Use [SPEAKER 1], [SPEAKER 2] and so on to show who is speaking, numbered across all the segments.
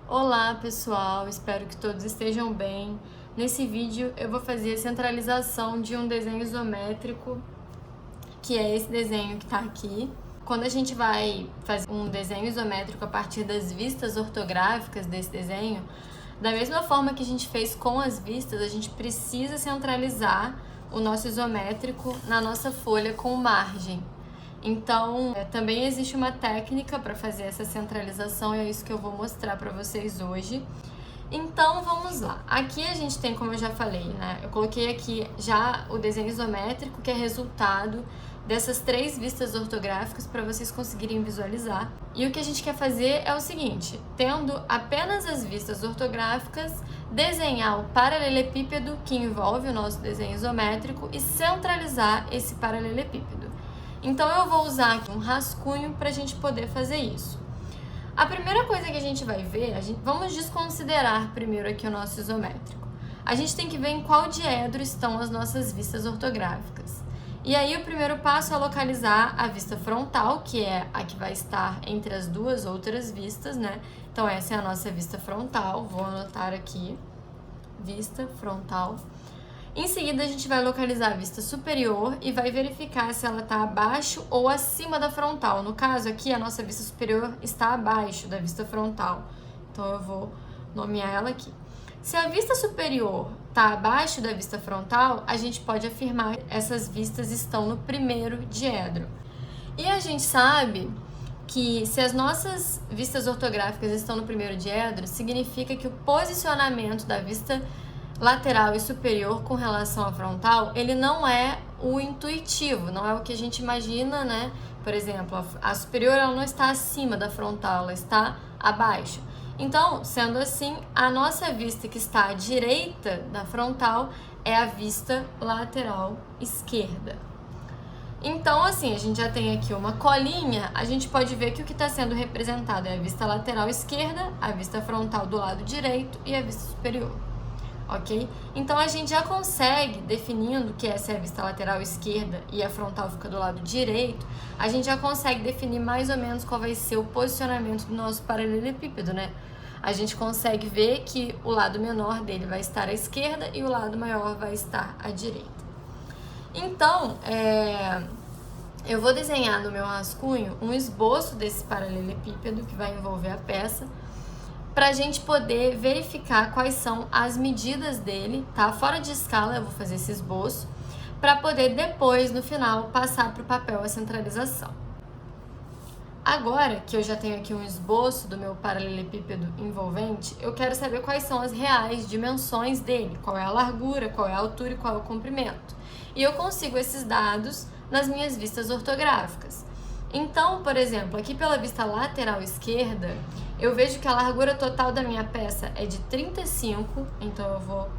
[SPEAKER 1] Olá pessoal, espero que todos estejam bem. Nesse vídeo eu vou fazer a centralização de um desenho isométrico, que é esse desenho que está aqui. Quando a gente vai fazer um desenho isométrico a partir das vistas ortográficas desse desenho, da mesma forma que a gente fez com as vistas, a gente precisa centralizar o nosso isométrico na nossa folha com margem. Então, também existe uma técnica para fazer essa centralização e é isso que eu vou mostrar para vocês hoje. Então, vamos lá. Aqui a gente tem, como eu já falei, né? Eu coloquei aqui já o desenho isométrico, que é resultado dessas 3 vistas ortográficas para vocês conseguirem visualizar. E o que a gente quer fazer é o seguinte, tendo apenas as vistas ortográficas, desenhar o paralelepípedo que envolve o nosso desenho isométrico e centralizar esse paralelepípedo. Então eu vou usar aqui um rascunho para a gente poder fazer isso. A primeira coisa que a gente vai ver, vamos desconsiderar primeiro aqui o nosso isométrico. A gente tem que ver em qual diedro estão as nossas vistas ortográficas. E aí o primeiro passo é localizar a vista frontal, que é a que vai estar entre as duas outras vistas, né? Então essa é a nossa vista frontal, vou anotar aqui, vista frontal. Em seguida, a gente vai localizar a vista superior e vai verificar se ela está abaixo ou acima da frontal. No caso aqui, a nossa vista superior está abaixo da vista frontal. Então, eu vou nomear ela aqui. Se a vista superior está abaixo da vista frontal, a gente pode afirmar que essas vistas estão no primeiro diedro. E a gente sabe que se as nossas vistas ortográficas estão no primeiro diedro, significa que o posicionamento da vista lateral e superior com relação à frontal, ele não é o intuitivo, não é o que a gente imagina, né? Por exemplo, a superior ela não está acima da frontal, ela está abaixo. Então, sendo assim, a nossa vista que está à direita da frontal é a vista lateral esquerda. Então, assim, a gente já tem aqui uma colinha, a gente pode ver que o que está sendo representado é a vista lateral esquerda, a vista frontal do lado direito e a vista superior. Ok? Então, a gente já consegue, definindo que essa é a vista lateral esquerda e a frontal fica do lado direito, a gente já consegue definir mais ou menos qual vai ser o posicionamento do nosso paralelepípedo, né? A gente consegue ver que o lado menor dele vai estar à esquerda e o lado maior vai estar à direita. Então, eu vou desenhar no meu rascunho um esboço desse paralelepípedo que vai envolver a peça, para a gente poder verificar quais são as medidas dele, tá? Fora de escala eu vou fazer esse esboço, para poder depois, no final, passar para o papel a centralização. Agora que eu já tenho aqui um esboço do meu paralelepípedo envolvente, eu quero saber quais são as reais dimensões dele, qual é a largura, qual é a altura e qual é o comprimento. E eu consigo esses dados nas minhas vistas ortográficas. Então, por exemplo, aqui pela vista lateral esquerda, eu vejo que a largura total da minha peça é de 35, então eu vou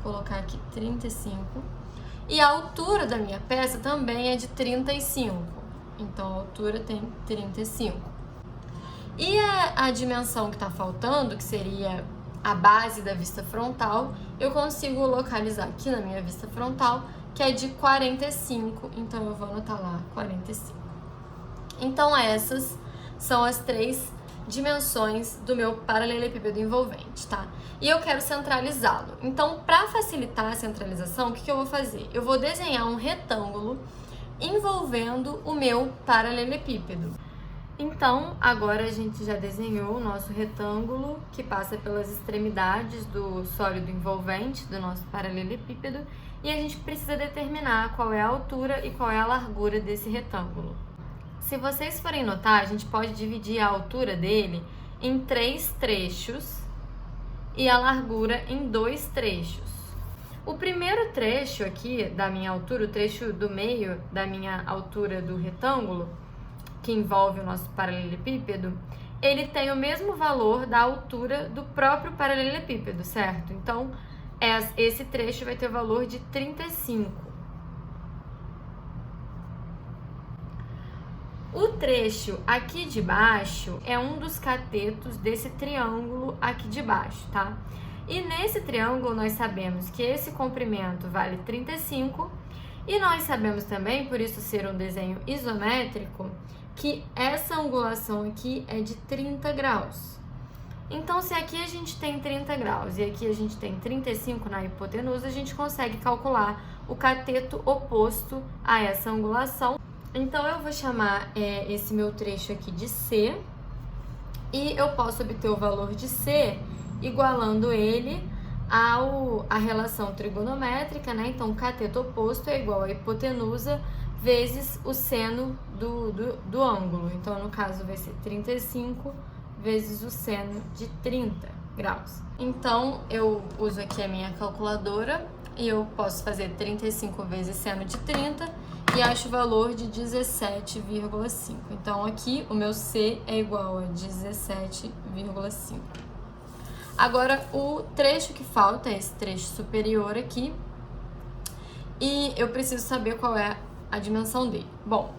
[SPEAKER 1] colocar aqui 35. E a altura da minha peça também é de 35, então a altura tem 35. E a dimensão que está faltando, que seria a base da vista frontal, eu consigo localizar aqui na minha vista frontal, que é de 45, então eu vou anotar lá 45. Então essas são as 3 dimensões do meu paralelepípedo envolvente, tá? E eu quero centralizá-lo. Então, para facilitar a centralização, o que eu vou fazer? Eu vou desenhar um retângulo envolvendo o meu paralelepípedo. Então, agora a gente já desenhou o nosso retângulo que passa pelas extremidades do sólido envolvente do nosso paralelepípedo e a gente precisa determinar qual é a altura e qual é a largura desse retângulo. Se vocês forem notar, a gente pode dividir a altura dele em 3 trechos e a largura em 2 trechos. O primeiro trecho aqui da minha altura, o trecho do meio da minha altura do retângulo, que envolve o nosso paralelepípedo, ele tem o mesmo valor da altura do próprio paralelepípedo, certo? Então, esse trecho vai ter o valor de 35. O trecho aqui de baixo é um dos catetos desse triângulo aqui de baixo, tá? E nesse triângulo nós sabemos que esse comprimento vale 35 e nós sabemos também, por isso ser um desenho isométrico, que essa angulação aqui é de 30 graus. Então, se aqui a gente tem 30 graus e aqui a gente tem 35 na hipotenusa, a gente consegue calcular o cateto oposto a essa angulação. Então, eu vou chamar esse meu trecho aqui de C, e eu posso obter o valor de C igualando ele à relação trigonométrica, né? Então, o cateto oposto é igual a hipotenusa vezes o seno do ângulo. Então, no caso, vai ser 35 vezes o seno de 30 graus. Então, eu uso aqui a minha calculadora e eu posso fazer 35 vezes seno de 30 e acho o valor de 17,5. Então, aqui o meu C é igual a 17,5. Agora, o trecho que falta é esse trecho superior aqui e eu preciso saber qual é a dimensão dele. Bom,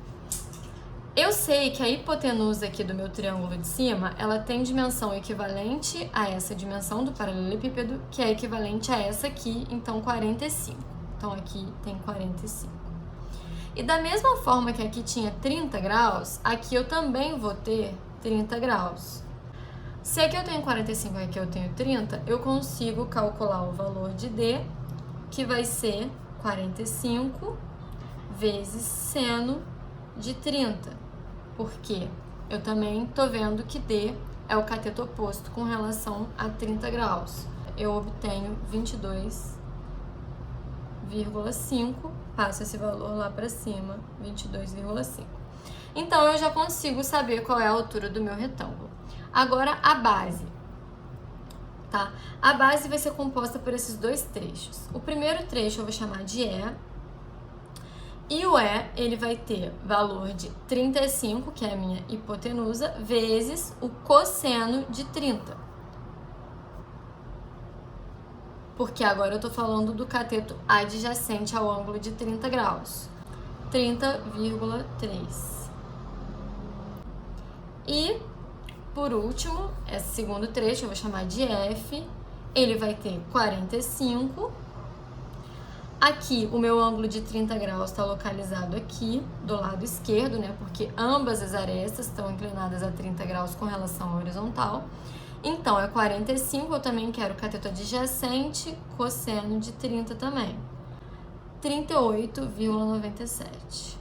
[SPEAKER 1] eu sei que a hipotenusa aqui do meu triângulo de cima, ela tem dimensão equivalente a essa dimensão do paralelepípedo, que é equivalente a essa aqui, então 45. Então aqui tem 45. E da mesma forma que aqui tinha 30 graus, aqui eu também vou ter 30 graus. Se aqui eu tenho 45 e aqui eu tenho 30, eu consigo calcular o valor de D, que vai ser 45 vezes seno de 30. Porque eu também estou vendo que D é o cateto oposto com relação a 30 graus. Eu obtenho 22,5, passo esse valor lá para cima, 22,5. Então, eu já consigo saber qual é a altura do meu retângulo. Agora, a base. Tá? A base vai ser composta por esses dois trechos. O primeiro trecho eu vou chamar de E. E o E, ele vai ter valor de 35, que é a minha hipotenusa, vezes o cosseno de 30. Porque agora eu estou falando do cateto adjacente ao ângulo de 30 graus. 30,3. E, por último, esse segundo trecho eu vou chamar de F. Ele vai ter 45. Aqui, o meu ângulo de 30 graus está localizado aqui, do lado esquerdo, né? Porque ambas as arestas estão inclinadas a 30 graus com relação à horizontal. Então, é 45, eu também quero cateto adjacente, cosseno de 30 também. 38,97.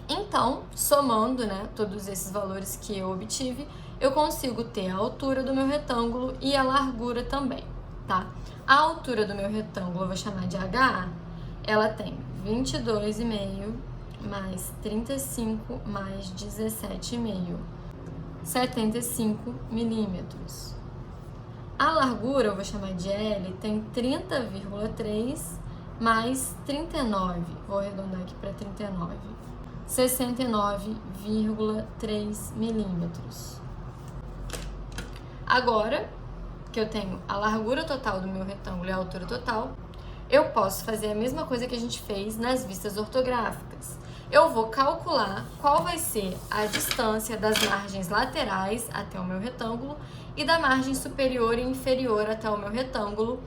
[SPEAKER 1] Então, somando, né, todos esses valores que eu obtive, eu consigo ter a altura do meu retângulo e a largura também, tá? A altura do meu retângulo eu vou chamar de H, ela tem 22,5 mais 35 mais 17,5, 75 milímetros. A largura eu vou chamar de L, tem 30,3 mais 39, vou arredondar aqui para 39, 69,3 milímetros. Agora que eu tenho a largura total do meu retângulo e a altura total, eu posso fazer a mesma coisa que a gente fez nas vistas ortográficas. Eu vou calcular qual vai ser a distância das margens laterais até o meu retângulo e da margem superior e inferior até o meu retângulo,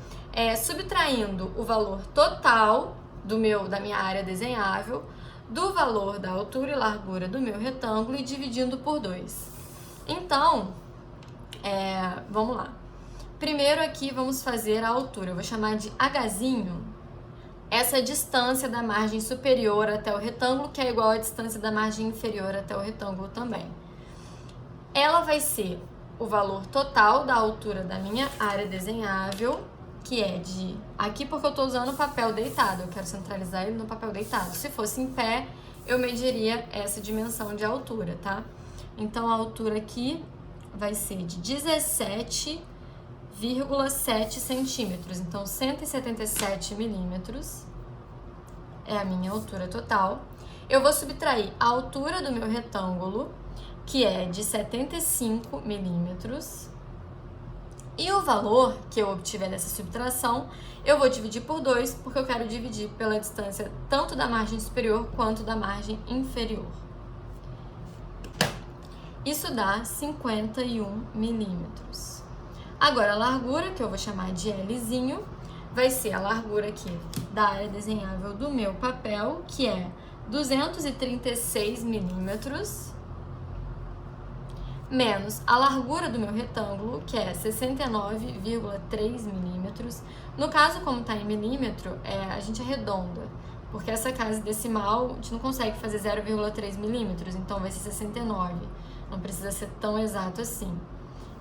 [SPEAKER 1] subtraindo o valor total da minha área desenhável, do valor da altura e largura do meu retângulo e dividindo por 2. Então, vamos lá. Primeiro aqui vamos fazer a altura. Eu vou chamar de Hzinho essa distância da margem superior até o retângulo, que é igual à distância da margem inferior até o retângulo também. Ela vai ser o valor total da altura da minha área desenhável, que é de... Aqui porque eu estou usando o papel deitado, eu quero centralizar ele no papel deitado. Se fosse em pé, eu mediria essa dimensão de altura, tá? Então, a altura aqui vai ser de 17,7 centímetros. Então, 177 milímetros é a minha altura total. Eu vou subtrair a altura do meu retângulo, que é de 75 milímetros. E o valor que eu obtiver dessa subtração, eu vou dividir por 2, porque eu quero dividir pela distância tanto da margem superior quanto da margem inferior. Isso dá 51 milímetros. Agora, a largura, que eu vou chamar de Lzinho, vai ser a largura aqui da área desenhável do meu papel, que é 236 milímetros, menos a largura do meu retângulo, que é 69,3 milímetros. No caso, como está em milímetro, a gente arredonda, porque essa casa decimal a gente não consegue fazer 0,3 milímetros, então vai ser 69. Não precisa ser tão exato assim.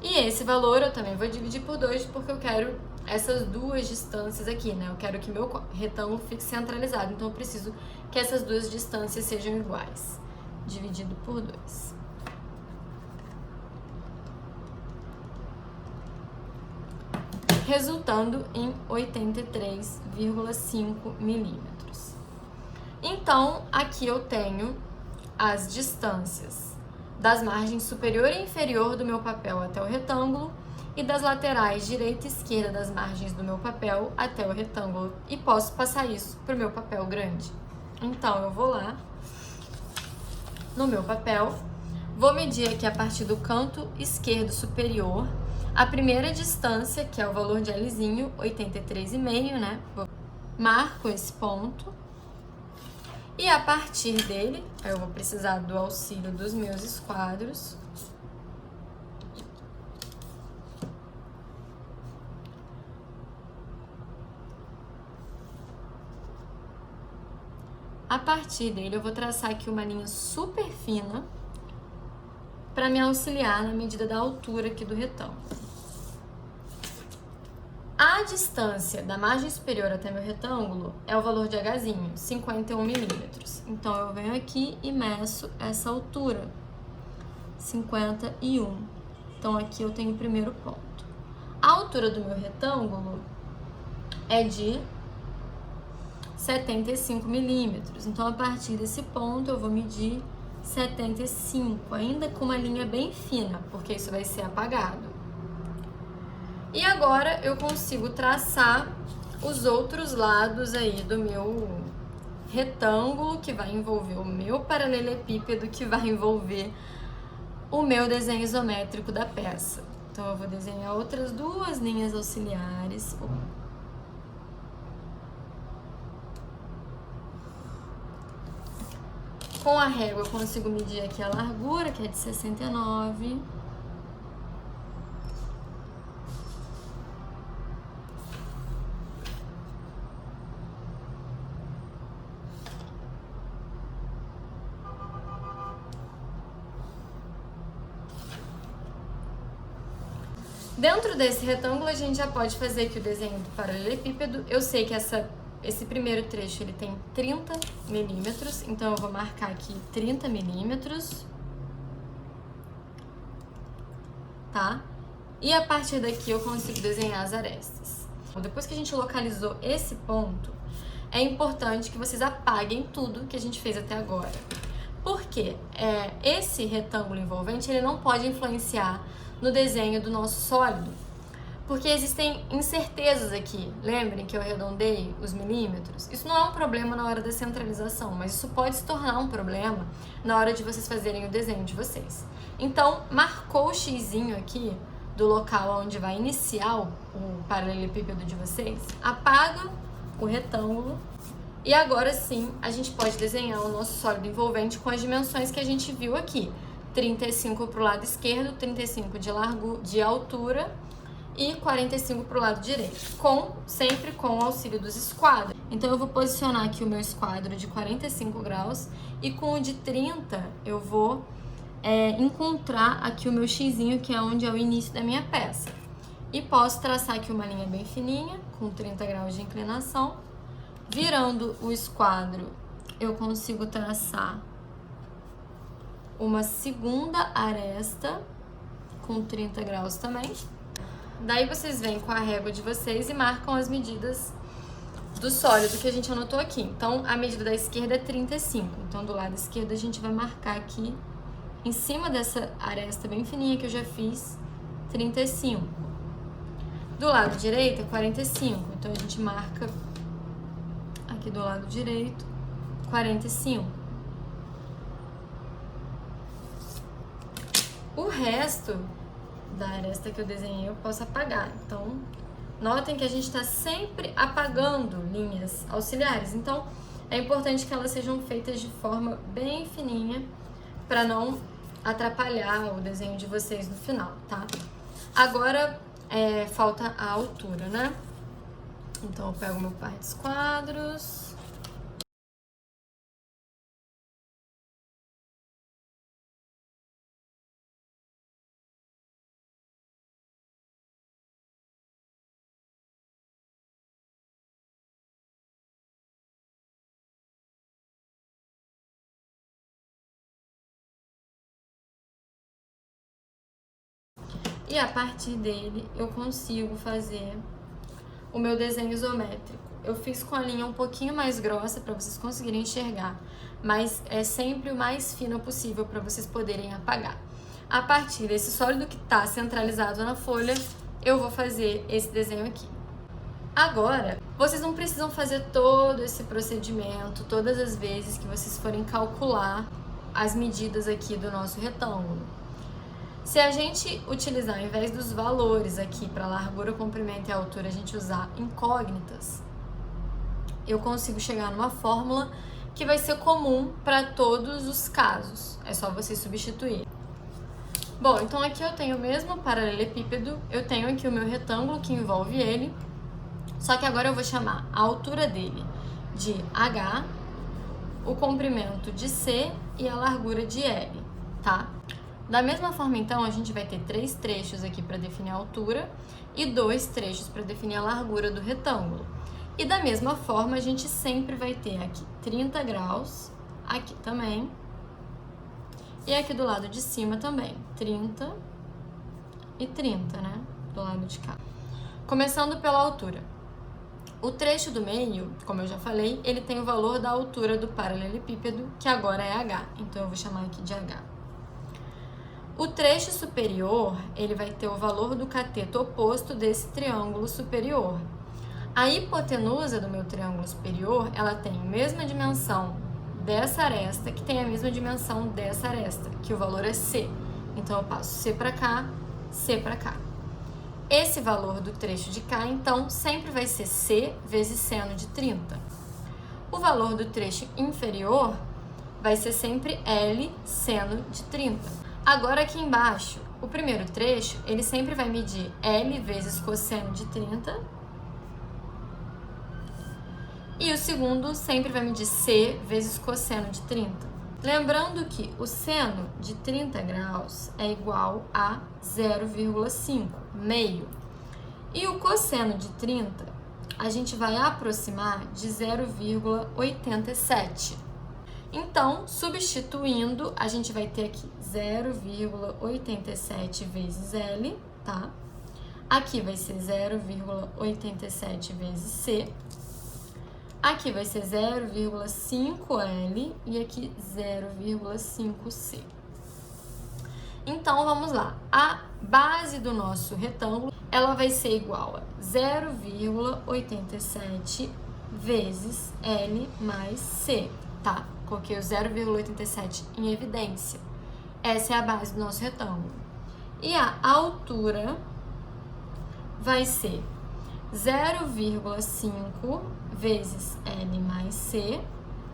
[SPEAKER 1] E esse valor eu também vou dividir por 2, porque eu quero essas duas distâncias aqui, né? Eu quero que meu retângulo fique centralizado, então eu preciso que essas duas distâncias sejam iguais. Dividido por 2. Resultando em 83,5 milímetros. Então, aqui eu tenho as distâncias das margens superior e inferior do meu papel até o retângulo e das laterais direita e esquerda das margens do meu papel até o retângulo, e posso passar isso para o meu papel grande. Então, eu vou lá no meu papel, vou medir aqui a partir do canto esquerdo superior a primeira distância, que é o valor de Lzinho, 83,5, né? Marco esse ponto. E a partir dele, eu vou precisar do auxílio dos meus esquadros. A partir dele, eu vou traçar aqui uma linha super fina para me auxiliar na medida da altura aqui do retângulo. A distância da margem superior até meu retângulo é o valor de Hzinho, 51 milímetros. Então, eu venho aqui e meço essa altura, 51. Então, aqui eu tenho o primeiro ponto. A altura do meu retângulo é de 75 milímetros. Então, a partir desse ponto, eu vou medir 75, ainda com uma linha bem fina, porque isso vai ser apagado. E agora eu consigo traçar os outros lados aí do meu retângulo, que vai envolver o meu paralelepípedo, que vai envolver o meu desenho isométrico da peça. Então, eu vou desenhar outras duas linhas auxiliares. Com a régua eu consigo medir aqui a largura, que é de 69. Dentro desse retângulo, a gente já pode fazer aqui o desenho do paralelepípedo. Eu sei que esse primeiro trecho ele tem 30 milímetros, então eu vou marcar aqui 30 milímetros, tá? E a partir daqui eu consigo desenhar as arestas. Depois que a gente localizou esse ponto, é importante que vocês apaguem tudo que a gente fez até agora. Porque esse retângulo envolvente ele não pode influenciar no desenho do nosso sólido, porque existem incertezas aqui. Lembrem que eu arredondei os milímetros? Isso não é um problema na hora da centralização, mas isso pode se tornar um problema na hora de vocês fazerem o desenho de vocês. Então, marcou o xizinho aqui do local onde vai iniciar o paralelepípedo de vocês, apaga o retângulo e agora sim a gente pode desenhar o nosso sólido envolvente com as dimensões que a gente viu aqui. 35 para o lado esquerdo, 35 de altura e 45 para o lado direito, sempre com o auxílio dos esquadros. Então, eu vou posicionar aqui o meu esquadro de 45 graus e com o de 30 eu vou encontrar aqui o meu xizinho, que é onde é o início da minha peça. E posso traçar aqui uma linha bem fininha, com 30 graus de inclinação. Virando o esquadro, eu consigo traçar uma segunda aresta com 30 graus também. Daí vocês vêm com a régua de vocês e marcam as medidas do sólido que a gente anotou aqui. Então, a medida da esquerda é 35. Então, do lado esquerdo, a gente vai marcar aqui, em cima dessa aresta bem fininha que eu já fiz, 35. Do lado direito é 45. Então, a gente marca aqui do lado direito, 45. O resto da aresta que eu desenhei eu posso apagar. Então, notem que a gente está sempre apagando linhas auxiliares. Então, é importante que elas sejam feitas de forma bem fininha para não atrapalhar o desenho de vocês no final, tá? Agora, falta a altura, né? Então, eu pego meu par de esquadros. E a partir dele, eu consigo fazer o meu desenho isométrico. Eu fiz com a linha um pouquinho mais grossa para vocês conseguirem enxergar, mas é sempre o mais fino possível para vocês poderem apagar. A partir desse sólido que está centralizado na folha, eu vou fazer esse desenho aqui. Agora, vocês não precisam fazer todo esse procedimento todas as vezes que vocês forem calcular as medidas aqui do nosso retângulo. Se a gente utilizar, ao invés dos valores aqui para largura, comprimento e altura, a gente usar incógnitas, eu consigo chegar numa fórmula que vai ser comum para todos os casos. É só você substituir. Bom, então aqui eu tenho o mesmo paralelepípedo, eu tenho aqui o meu retângulo que envolve ele, só que agora eu vou chamar a altura dele de H, o comprimento de C e a largura de L, tá? Da mesma forma, então, a gente vai ter 3 trechos aqui para definir a altura e 2 trechos para definir a largura do retângulo. E da mesma forma, a gente sempre vai ter aqui 30 graus, aqui também, e aqui do lado de cima também, 30 e 30, né, do lado de cá. Começando pela altura. O trecho do meio, como eu já falei, ele tem o valor da altura do paralelepípedo, que agora é H, então eu vou chamar aqui de H. O trecho superior, ele vai ter o valor do cateto oposto desse triângulo superior. A hipotenusa do meu triângulo superior, ela tem a mesma dimensão dessa aresta, que tem a mesma dimensão dessa aresta, que o valor é C. Então, eu passo C para cá, C para cá. Esse valor do trecho de cá, então, sempre vai ser C vezes seno de 30. O valor do trecho inferior vai ser sempre L seno de 30. Agora aqui embaixo, o primeiro trecho, ele sempre vai medir L vezes cosseno de 30. E o segundo sempre vai medir C vezes cosseno de 30. Lembrando que o seno de 30 graus é igual a 0,5, meio. E o cosseno de 30, a gente vai aproximar de 0,87. Então, substituindo, a gente vai ter aqui 0,87 vezes L, tá? Aqui vai ser 0,87 vezes C. Aqui vai ser 0,5L e aqui 0,5C. Então, vamos lá. A base do nosso retângulo, ela vai ser igual a 0,87 vezes L mais C, tá? Coloquei o 0,87 em evidência. Essa é a base do nosso retângulo. E a altura vai ser 0,5 vezes L mais C.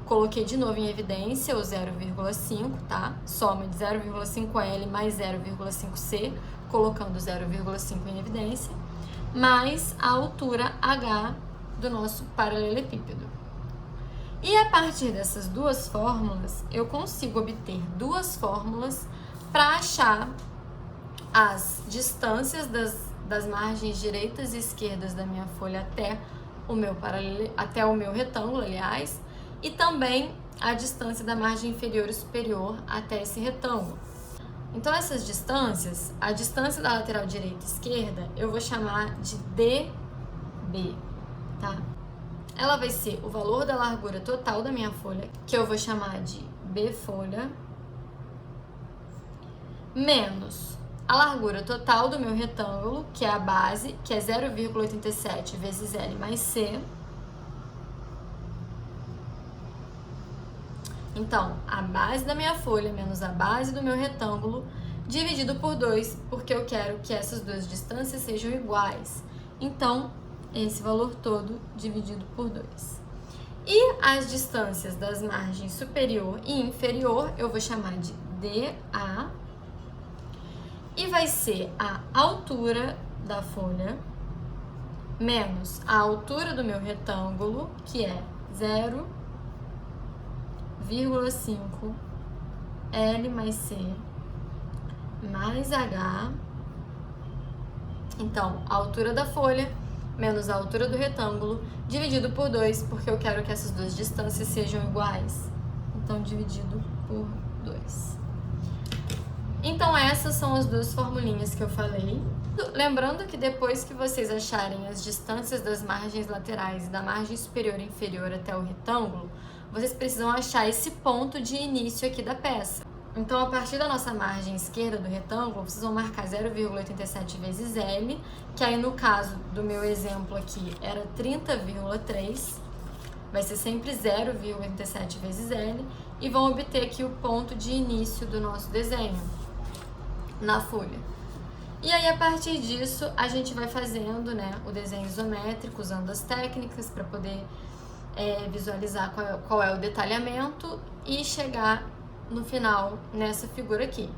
[SPEAKER 1] Coloquei de novo em evidência o 0,5, tá? Soma de 0,5L mais 0,5C, colocando 0,5 em evidência, mais a altura H do nosso paralelepípedo. E a partir dessas duas fórmulas, eu consigo obter duas fórmulas para achar as distâncias das margens direitas e esquerdas da minha folha até o meu retângulo, aliás, e também a distância da margem inferior e superior até esse retângulo. Então, essas distâncias, a distância da lateral direita e esquerda, eu vou chamar de DB, tá? Ela vai ser o valor da largura total da minha folha, que eu vou chamar de B folha, menos a largura total do meu retângulo, que é a base, que é 0,87 vezes L mais C. Então, a base da minha folha menos a base do meu retângulo, dividido por 2, porque eu quero que essas duas distâncias sejam iguais. Então, esse valor todo dividido por 2. E as distâncias das margens superior e inferior, eu vou chamar de DA E vai ser a altura da folha menos a altura do meu retângulo, que é 0,5 L mais C mais H. Então, a altura da folha menos a altura do retângulo dividido por 2, porque eu quero que essas duas distâncias sejam iguais. Então, dividido por 2. Então, essas são as duas formulinhas que eu falei. Lembrando que depois que vocês acharem as distâncias das margens laterais e da margem superior e inferior até o retângulo, vocês precisam achar esse ponto de início aqui da peça. Então, a partir da nossa margem esquerda do retângulo, vocês vão marcar 0,87 vezes L, que aí no caso do meu exemplo aqui era 30,3, vai ser sempre 0,87 vezes L, e vão obter aqui o ponto de início do nosso desenho na folha. E aí, a partir disso, a gente vai fazendo, né, o desenho isométrico, usando as técnicas para poder visualizar qual é o detalhamento e chegar no final nessa figura aqui.